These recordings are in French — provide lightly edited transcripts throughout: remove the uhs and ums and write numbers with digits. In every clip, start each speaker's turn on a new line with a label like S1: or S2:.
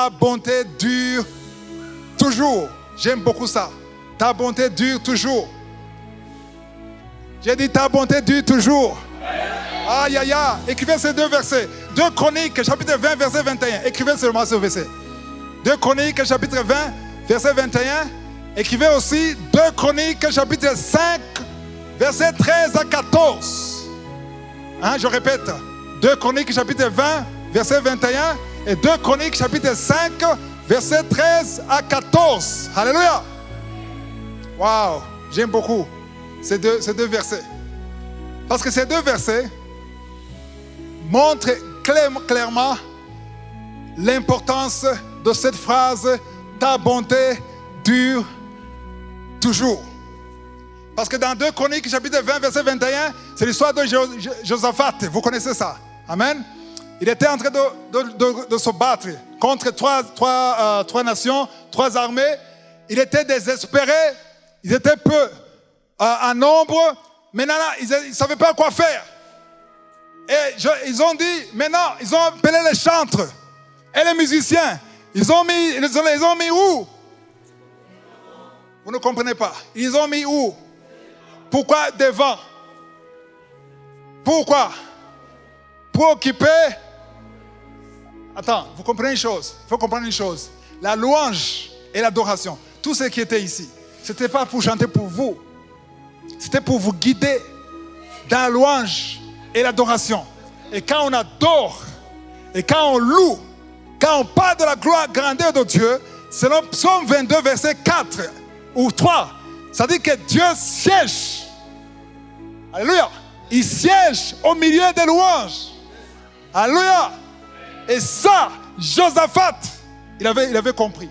S1: Ta bonté dure toujours. J'aime beaucoup ça. Ta bonté dure toujours. J'ai dit ta bonté dure toujours. Aïe, aïe, aïe. Écrivez ces deux versets. 2 Chroniques, chapitre 20, verset 21. Écrivez seulement ce verset. 2 Chroniques, chapitre 20, verset 21. Écrivez aussi 2 Chroniques, chapitre 5, verset 13 à 14. Hein, je répète. 2 Chroniques, chapitre 20, verset 21. Et 2 Chroniques, chapitre 5, verset 13 à 14. Alléluia. Waouh, j'aime beaucoup ces deux versets. Parce que ces deux versets montrent clairement l'importance de cette phrase « Ta bonté dure toujours ». Parce que dans 2 Chroniques, chapitre 20, verset 21, c'est l'histoire de Josaphat. Vous connaissez ça. Amen. Il était en train de se battre contre trois nations, 3 armées. Il était désespéré. Ils étaient peu en nombre. Maintenant, ils ne savaient pas quoi faire. Et ils ont dit, maintenant, ils ont appelé les chantres et les musiciens. Ils ont mis où? Vous ne comprenez pas. Ils ont mis où? Pourquoi devant? Pourquoi? Pour occuper. Attends, vous comprenez une chose. Il faut comprendre une chose. La louange et l'adoration, tout ce qui était ici, ce n'était pas pour chanter pour vous. C'était pour vous guider dans la louange et l'adoration. Et quand on adore, et quand on loue, quand on parle de la gloire, grandeur de Dieu, selon Psaume 22, verset 4 ou 3, ça dit que Dieu siège. Alléluia. Il siège au milieu des louanges. Alléluia. Et ça, Josaphat, il avait compris.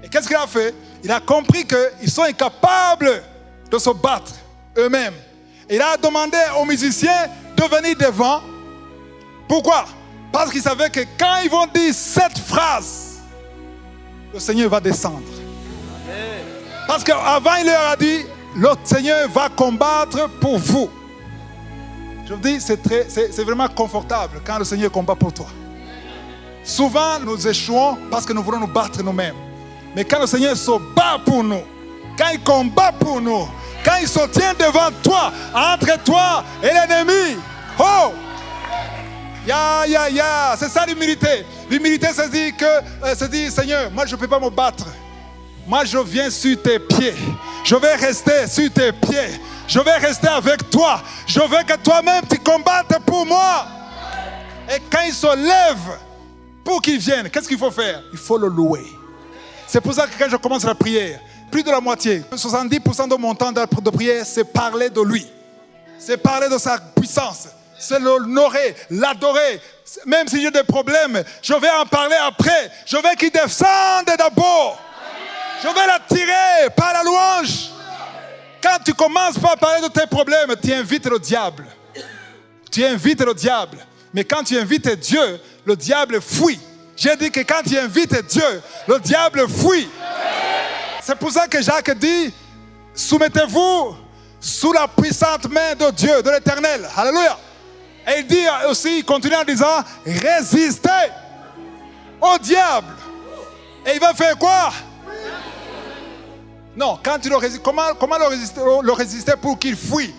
S1: Et qu'est-ce qu'il a fait? Il a compris qu'ils sont incapables de se battre eux-mêmes. Il a demandé aux musiciens de venir devant. Pourquoi? Parce qu'il savait que quand ils vont dire cette phrase, le Seigneur va descendre. Parce qu'avant, il leur a dit, le Seigneur va combattre pour vous. Je vous dis, c'est vraiment confortable quand le Seigneur combat pour toi. Souvent, nous échouons parce que nous voulons nous battre nous-mêmes. Mais quand le Seigneur se bat pour nous, quand il combat pour nous, quand il se tient devant toi, entre toi et l'ennemi, oh! C'est ça l'humilité. L'humilité, c'est dire, Seigneur, moi je ne peux pas me battre. Moi je viens sur tes pieds. Je vais rester sur tes pieds. Je vais rester avec toi. Je veux que toi-même tu combattes pour moi. Et quand il se lève pour qu'il vienne, qu'est-ce qu'il faut faire? Il faut le louer. C'est pour ça que quand je commence la prière, plus de la moitié, 70% de mon temps de prière, c'est parler de lui. C'est parler de sa puissance. C'est l'honorer, l'adorer. Même si j'ai des problèmes, je vais en parler après. Je veux qu'il descende d'abord. Je vais l'attirer par la louange. Quand tu commences par parler de tes problèmes, tu invites le diable. Tu invites le diable. Mais quand tu invites Dieu, le diable fuit. J'ai dit que quand tu invites Dieu, le diable fuit. C'est pour ça que Jacques dit, soumettez-vous sous la puissante main de Dieu, de l'Éternel. Alléluia. Et il dit aussi, il continue en disant, résistez au diable. Et il va faire quoi? Non, quand tu le résistes, comment le résister pour qu'il fuit?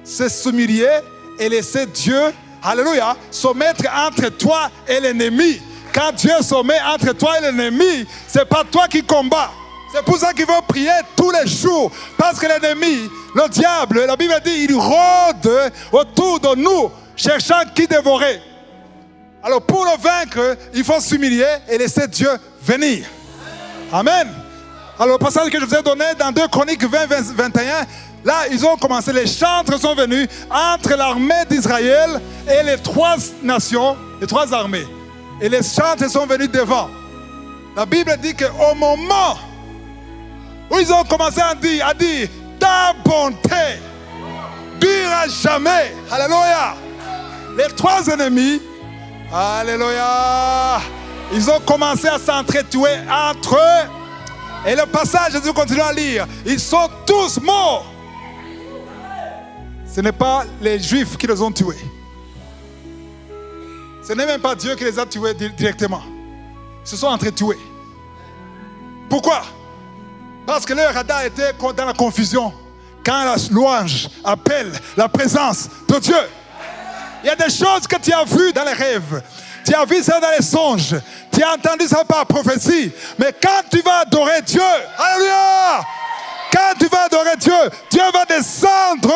S1: C'est s'humilier et laisser Dieu, alléluia, se mettre entre toi et l'ennemi. Quand Dieu se met entre toi et l'ennemi, c'est pas toi qui combats. C'est pour ça qu'il faut prier tous les jours. Parce que l'ennemi, le diable, la Bible dit, il rôde autour de nous, cherchant qui dévorer. Alors pour le vaincre, il faut s'humilier et laisser Dieu venir. Amen. Alors le passage que je vous ai donné dans 2 Chroniques 20, 21, là ils ont commencé, les chantres sont venus entre l'armée d'Israël et les 3 nations, les 3 armées. Et les chantres sont venus devant. La Bible dit qu'au moment où ils ont commencé à dire ta bonté dure à jamais. Alléluia. Les 3 ennemis, alléluia, ils ont commencé à s'entretuer entre eux. Et le passage, Jésus continue à lire, ils sont tous morts. Ce n'est pas les Juifs qui les ont tués. Ce n'est même pas Dieu qui les a tués directement. se sont entretués. Pourquoi? Parce que leur radar était dans la confusion. Quand la louange appelle la présence de Dieu. Il y a des choses que tu as vues dans les rêves. Tu as vu ça dans les songes. Tu as entendu ça par prophétie. Mais quand tu vas adorer Dieu, alléluia! Quand tu vas adorer Dieu, Dieu va descendre.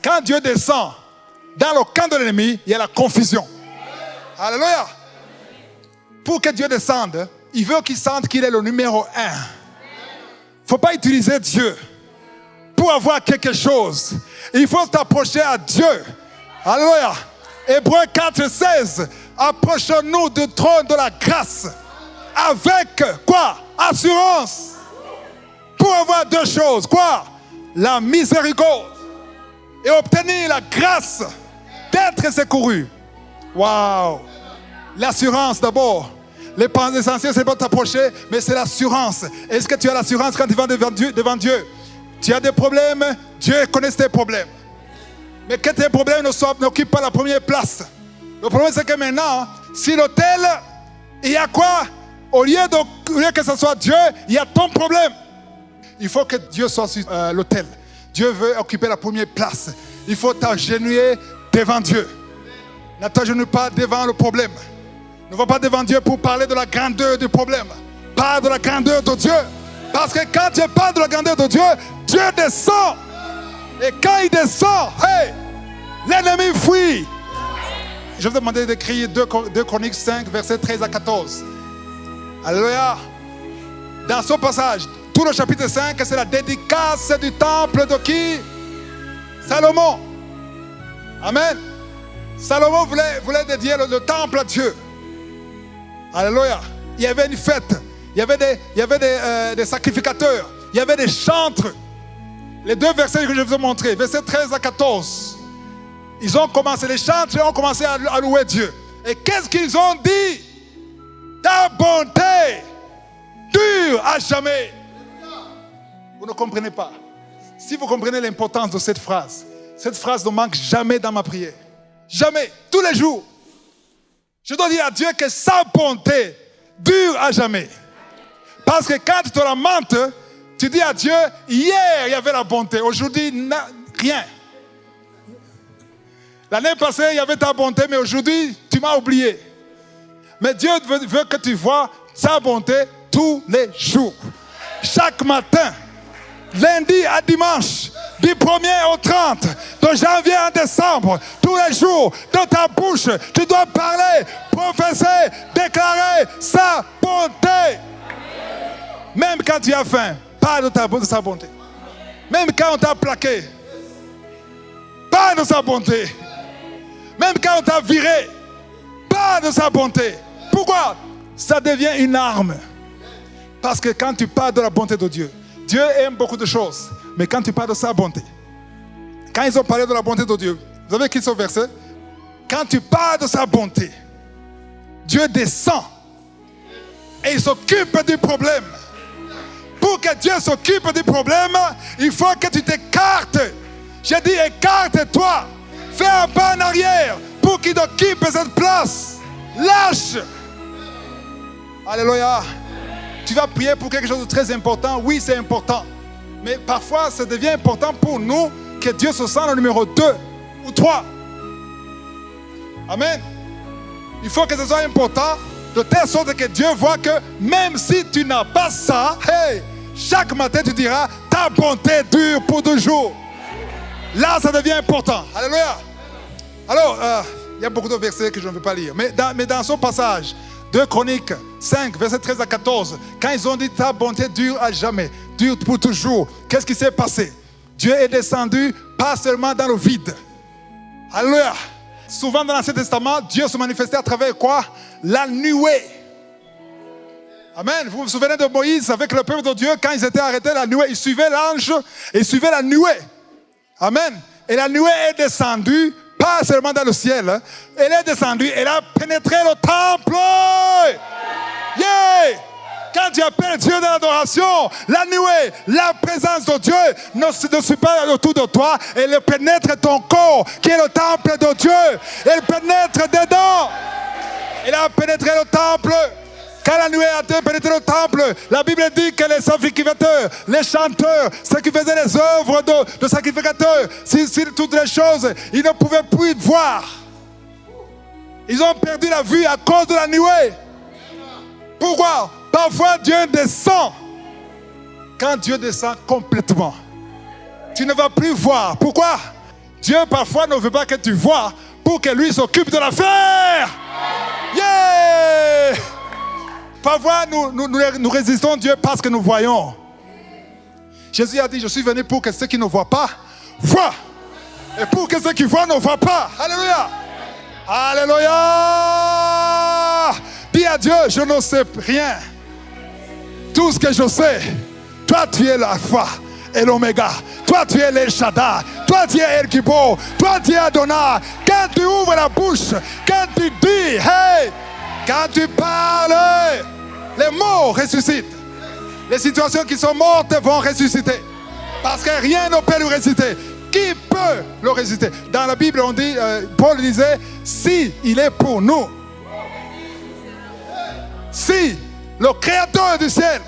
S1: Quand Dieu descend, dans le camp de l'ennemi, il y a la confusion. Alléluia! Pour que Dieu descende, il veut qu'il sente qu'il est le numéro 1. Il ne faut pas utiliser Dieu pour avoir quelque chose. Il faut s'approcher à Dieu. Alléluia. Hébreux 4:16. Approchons-nous du trône de la grâce. Avec quoi? Assurance. Pour avoir deux choses. Quoi? La miséricorde. Et obtenir la grâce d'être secouru. Waouh. L'assurance d'abord. Les points essentiels, c'est pas t'approcher, mais c'est l'assurance. Est-ce que tu as l'assurance quand tu vas devant Dieu? Tu as des problèmes, Dieu connaît tes problèmes. Mais que tes problèmes n'occupent pas la première place. Le problème, c'est que maintenant, si l'autel, il y a quoi? Au lieu que ce soit Dieu, il y a ton problème. Il faut que Dieu soit sur l'autel. Dieu veut occuper la première place. Il faut t'agenouiller devant Dieu. Ne t'agenouille pas devant le problème. Ne va pas devant Dieu pour parler de la grandeur du problème. Parle de la grandeur de Dieu. Parce que quand tu parles de la grandeur de Dieu, Dieu descend. Et quand il descend, hey, l'ennemi fuit. Je vais vous demander d'écrire 2 Chroniques 5, versets 13 à 14. Alléluia. Dans ce passage, tout le chapitre 5, c'est la dédicace du temple de qui? Salomon. Amen. Salomon voulait dédier le temple à Dieu. Alléluia. Il y avait une fête. Il y avait des sacrificateurs. Il y avait des chantres. Les 2 versets que je vous ai montrés, versets 13 à 14. Ils ont commencé, les chantres ont commencé à louer Dieu. Et qu'est-ce qu'ils ont dit? Ta bonté dure à jamais. Vous ne comprenez pas. Si vous comprenez l'importance de cette phrase ne manque jamais dans ma prière. Jamais, tous les jours. Je dois dire à Dieu que sa bonté dure à jamais. Parce que quand tu te lamentes, tu dis à Dieu, hier il y avait la bonté, aujourd'hui rien. L'année passée il y avait ta bonté, mais aujourd'hui tu m'as oublié. Mais Dieu veut que tu vois sa bonté tous les jours. Chaque matin, lundi à dimanche, du 1er au 30, de janvier à décembre, tous les jours, de ta bouche, tu dois parler, professer, déclarer sa bonté. Même quand tu as faim, parle de sa bonté. Même quand on t'a plaqué, parle de sa bonté. Même quand on t'a viré, parle de sa bonté. Pourquoi? Ça devient une arme. Parce que quand tu parles de la bonté de Dieu, Dieu aime beaucoup de choses. Mais quand tu parles de sa bonté, quand ils ont parlé de la bonté de Dieu, vous avez écrit ce verset? Quand tu parles de sa bonté, Dieu descend et il s'occupe du problème. Pour que Dieu s'occupe du problème, il faut que tu t'écartes. J'ai dit écarte-toi. Fais un pas en arrière pour qu'il occupe cette place. Lâche. Alléluia. Tu vas prier pour quelque chose de très important. Oui, c'est important. Mais parfois, ça devient important pour nous que Dieu se sente le numéro 2 ou 3. Amen. Il faut que ce soit important de telle sorte que Dieu voit que même si tu n'as pas ça, hey, chaque matin tu diras ta bonté dure pour toujours. Là, ça devient important. Alléluia. Alors, il y a beaucoup de versets que je ne veux pas lire. Mais dans ce passage, 2 Chroniques 5, versets 13 à 14, quand ils ont dit ta bonté dure à jamais, dure pour toujours, qu'est-ce qui s'est passé? Dieu est descendu pas seulement dans le vide. Alléluia. Souvent dans l'Ancien Testament, Dieu se manifestait à travers quoi? La nuée. Amen. Vous vous souvenez de Moïse avec le peuple de Dieu, quand ils étaient arrêtés, la nuée, ils suivaient l'ange et ils suivaient la nuée. Amen. Et la nuée est descendue, pas seulement dans le ciel, elle est descendue, elle a pénétré le temple. Yeah! Quand tu appelles Dieu dans l'adoration, la nuée, la présence de Dieu ne suit pas autour de toi, elle pénètre ton corps, qui est le temple de Dieu. Elle pénètre dedans. Il a pénétré le temple. Quand la nuée a pénétré le temple, la Bible dit que les sacrificateurs, les chanteurs, ceux qui faisaient les œuvres de sacrificateurs, sur toutes les choses, ils ne pouvaient plus voir. Ils ont perdu la vue à cause de la nuée. Pourquoi? Parfois Dieu descend. Quand Dieu descend complètement, tu ne vas plus voir. Pourquoi? Dieu parfois ne veut pas que tu vois pour que lui s'occupe de l'affaire. Yeah! Parfois nous résistons à Dieu parce que nous voyons. Jésus a dit, je suis venu pour que ceux qui ne voient pas, voient. Et pour que ceux qui voient ne voient pas. Alléluia! Alléluia! Dis à Dieu, je ne sais rien. Tout ce que je sais, toi tu es l'alpha et l'oméga. Toi tu es El Shaddai. Toi tu es El Gibor. Toi tu es Adonai. Quand tu ouvres la bouche, quand tu dis, hey, quand tu parles, les morts ressuscitent. Les situations qui sont mortes vont ressusciter. Parce que rien ne peut le ressusciter. Qui peut le ressusciter? Dans la Bible, on dit, Paul disait, si il est pour nous, si le Créateur du ciel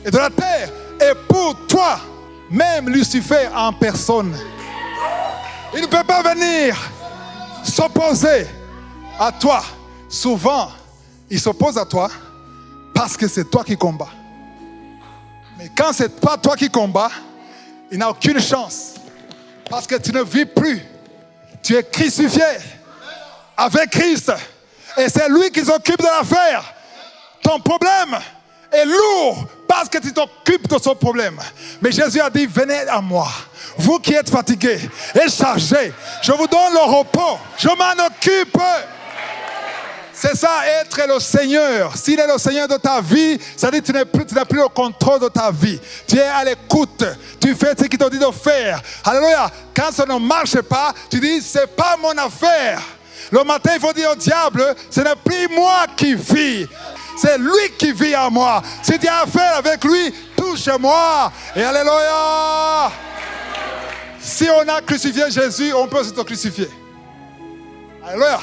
S1: et de la terre est pour toi, même Lucifer en personne, il ne peut pas venir s'opposer à toi. Souvent, il s'oppose à toi parce que c'est toi qui combats. Mais quand c'est pas toi qui combats, il n'a aucune chance. Parce que tu ne vis plus. Tu es crucifié avec Christ. Et c'est lui qui s'occupe de l'affaire. Ton problème est lourd parce que tu t'occupes de son problème. Mais Jésus a dit, venez à moi. Vous qui êtes fatigués et chargés, je vous donne le repos. Je m'en occupe. C'est ça, être le Seigneur. S'il est le Seigneur de ta vie, ça dit que tu n'as plus le contrôle de ta vie. Tu es à l'écoute. Tu fais ce qu'il te dit de faire. Alléluia. Quand ça ne marche pas, tu dis, c'est pas mon affaire. Le matin, il faut dire au diable, ce n'est plus moi qui vis. C'est lui qui vit en moi. Si tu as affaire avec lui, touche-moi. Et alléluia. Si on a crucifié Jésus, on peut se crucifier. Alléluia.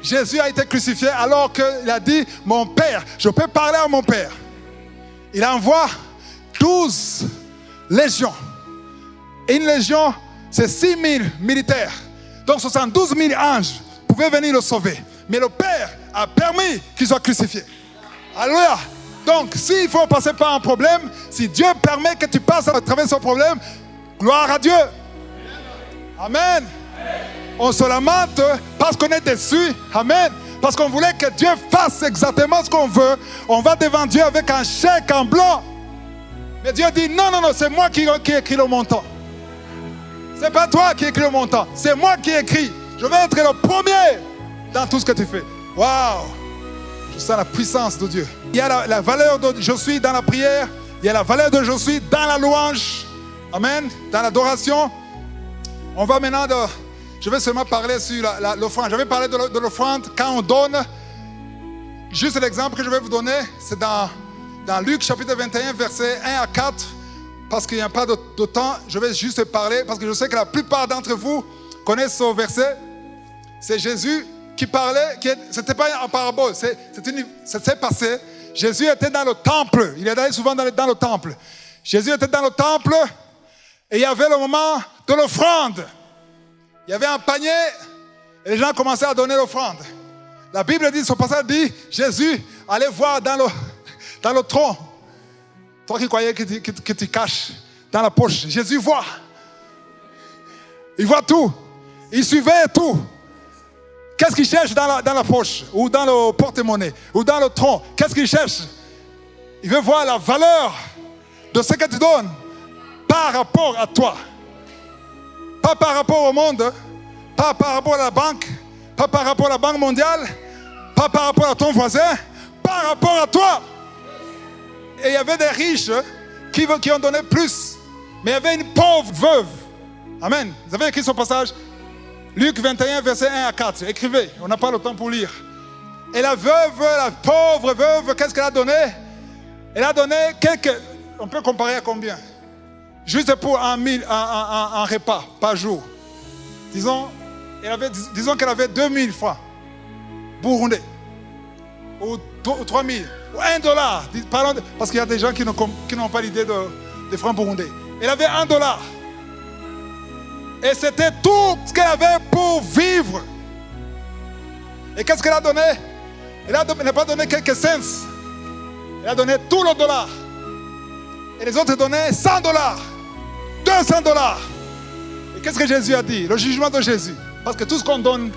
S1: Jésus a été crucifié alors qu'il a dit, mon Père, je peux parler à mon Père. Il envoie 12 légions. Et une légion, c'est 6 000 militaires. Donc 72 000 anges pouvaient venir le sauver. Mais le Père a permis qu'il soit crucifié. Alléluia. Donc s'il faut passer par un problème, si Dieu permet que tu passes à travers ce problème, gloire à Dieu. Amen. On se lamente parce qu'on est déçu. Amen. Parce qu'on voulait que Dieu fasse exactement ce qu'on veut. On va devant Dieu avec un chèque en blanc. Mais Dieu dit non, c'est moi qui écris le montant. C'est pas toi qui écris le montant. C'est moi qui écris. Je vais être le premier dans tout ce que tu fais. Waouh! Je sens la puissance de Dieu. Il y a la valeur de je suis dans la prière. Il y a la valeur de je suis dans la louange. Amen. Dans l'adoration. On va maintenant je vais seulement parler sur l'offrande. Je vais parler de l'offrande quand on donne. Juste l'exemple que je vais vous donner, c'est dans Luc chapitre 21, versets 1 à 4. Parce qu'il n'y a pas de temps, je vais juste parler, parce que je sais que la plupart d'entre vous connaissent ce verset. C'est Jésus qui parlait, ce n'était pas en parabole, ça s'est passé. Jésus était dans le temple, il est allé souvent dans le temple. Jésus était dans le temple et il y avait le moment de l'offrande. Il y avait un panier et les gens commençaient à donner l'offrande. La Bible dit, ce passage dit, Jésus allait voir dans le tronc. Toi qui croyais que tu caches dans la poche, Jésus voit. Il voit tout. Il surveille tout. Qu'est-ce qu'il cherche dans la poche, ou dans le porte-monnaie, ou dans le tronc? Qu'est-ce qu'il cherche? Il veut voir la valeur de ce que tu donnes par rapport à toi. Pas par rapport au monde, pas par rapport à la banque, pas par rapport à la Banque mondiale, pas par rapport à ton voisin, par rapport à toi. Et il y avait des riches qui ont donné plus. Mais il y avait une pauvre veuve. Amen. Vous avez écrit ce passage? Luc 21, verset 1 à 4. Écrivez, on n'a pas le temps pour lire. Et la veuve, la pauvre veuve, qu'est-ce qu'elle a donné? Elle a donné on peut comparer à combien? Juste pour un repas par jour. Disons qu'elle avait 2000 francs burundais. ou 3 000, ou $1. Parce qu'il y a des gens qui n'ont pas l'idée de francs burundais. Elle avait $1. Et c'était tout ce qu'elle avait pour vivre. Et qu'est-ce qu'elle a donné? Elle n'a pas donné quelques cents. Elle a donné tout le dollar. Et les autres donnaient $100, $200. Et qu'est-ce que Jésus a dit? Le jugement de Jésus. Parce que tout ce qu'on donne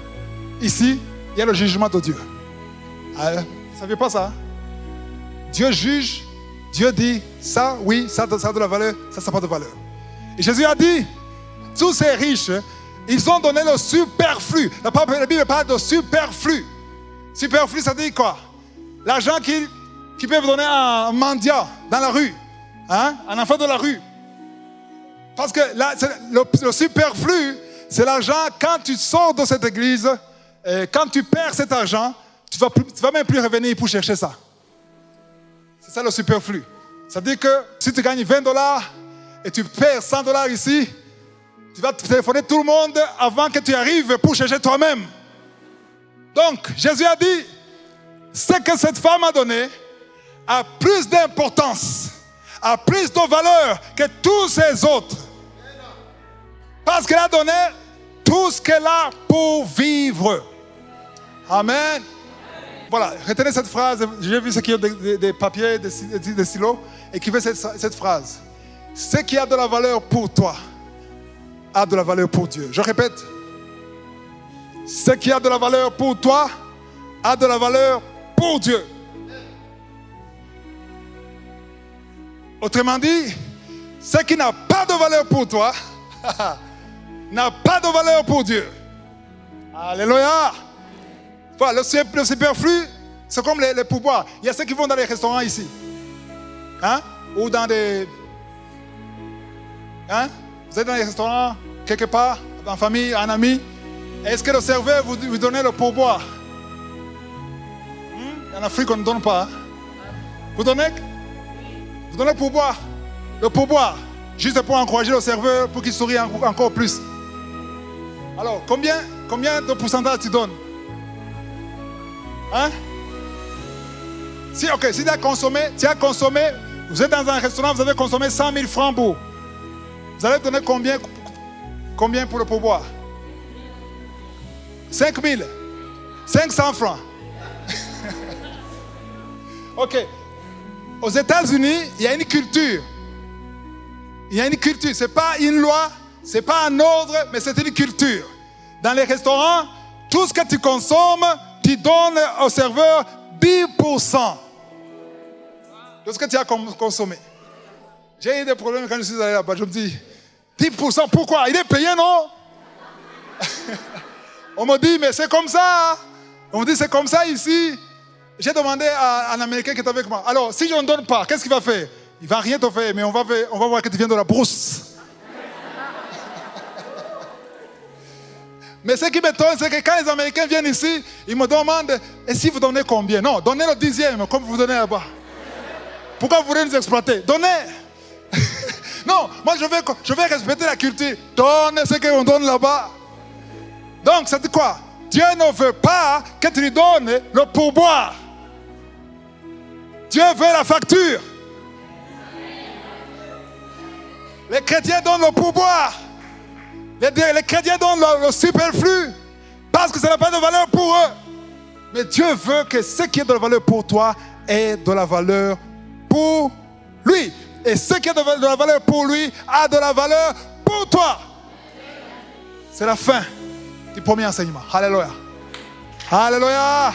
S1: ici, il y a le jugement de Dieu. Vous ne saviez pas ça? Dieu juge, Dieu dit, ça, oui, ça a de la valeur, ça n'a pas de valeur. Et Jésus a dit, tous ces riches, ils ont donné le superflu. La Bible parle de superflu. Superflu, ça dit quoi? L'argent qu'ils peuvent donner à un mendiant dans la rue, hein? Un enfant de la rue. Parce que là, le superflu, c'est l'argent quand tu sors de cette église, quand tu perds cet argent, tu ne vas même plus revenir pour chercher ça. C'est ça le superflu. Ça veut dire que si tu gagnes $20 et tu perds $100 ici, tu vas téléphoner tout le monde avant que tu arrives pour chercher toi-même. Donc, Jésus a dit, ce que cette femme a donné a plus d'importance, a plus de valeur que tous ces autres. Parce qu'elle a donné tout ce qu'elle a pour vivre. Amen. Voilà, retenez cette phrase. J'ai vu ceux qui ont des papiers, des stylos, écrivez cette phrase. Ce qui a de la valeur pour toi a de la valeur pour Dieu. Je répète. Ce qui a de la valeur pour toi a de la valeur pour Dieu. Autrement dit, ce qui n'a pas de valeur pour toi n'a pas de valeur pour Dieu. Alléluia. Voilà, le superflu, c'est comme les pourboires. Il y a ceux qui vont dans les restaurants ici. Hein? Ou dans des... Hein? Vous êtes dans les restaurants, quelque part, en famille, un ami. Est-ce que le serveur vous donne le pourboire? En Afrique, on ne donne pas. Hein? Vous donnez le pourboire. Le pourboire. Juste pour encourager le serveur, pour qu'il sourie encore plus. Alors, combien de pourcentage tu donnes? Hein? Si tu as consommé, vous êtes dans un restaurant, vous avez consommé 100 000 francs pour. Vous allez donner combien pour le pourboire? 5 000. 500 francs. Ok. Aux États-Unis, il y a une culture. Il y a une culture. Ce n'est pas une loi, ce n'est pas un ordre, mais c'est une culture. Dans les restaurants, tout ce que tu consommes, tu donnes au serveur 10% de ce que tu as consommé. J'ai eu des problèmes quand je suis allé là-bas. Je me dis, 10%, pourquoi? Il est payé, non? On me dit, mais c'est comme ça. On me dit, c'est comme ça ici. J'ai demandé à un Américain qui est avec moi. Alors, si je ne donne pas, qu'est-ce qu'il va faire? Il ne va rien te faire, mais on va voir que tu viens de la brousse. Mais ce qui m'étonne, c'est que quand les Américains viennent ici, ils me demandent, et si vous donnez combien? Non, donnez le 10e, comme vous donnez là-bas. Pourquoi vous voulez nous exploiter? Donnez. Non, moi je vais respecter la culture. Donne ce qu'on donne là-bas. Donc, c'est quoi? Dieu ne veut pas que tu lui donnes le pourboire. Dieu veut la facture. Les chrétiens donnent le pourboire. Les chrétiens donnent le superflu parce que ça n'a pas de valeur pour eux. Mais Dieu veut que ce qui est de la valeur pour toi ait de la valeur pour lui. Et ce qui est de la valeur pour lui a de la valeur pour toi. C'est la fin du premier enseignement. Alléluia. Alléluia.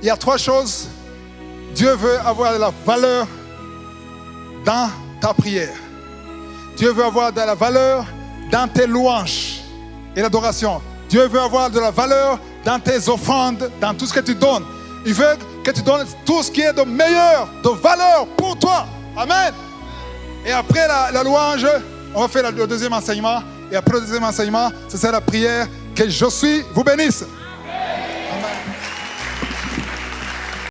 S1: Il y a 3 choses. Dieu veut avoir de la valeur dans ta prière. Dieu veut avoir de la valeur dans tes louanges et l'adoration. Dieu veut avoir de la valeur dans tes offrandes, dans tout ce que tu donnes. Il veut que tu donnes tout ce qui est de meilleur, de valeur pour toi. Amen. Et après la louange, on va faire le deuxième enseignement. Et après le deuxième enseignement, c'est ça la prière. Que je suis vous bénisse.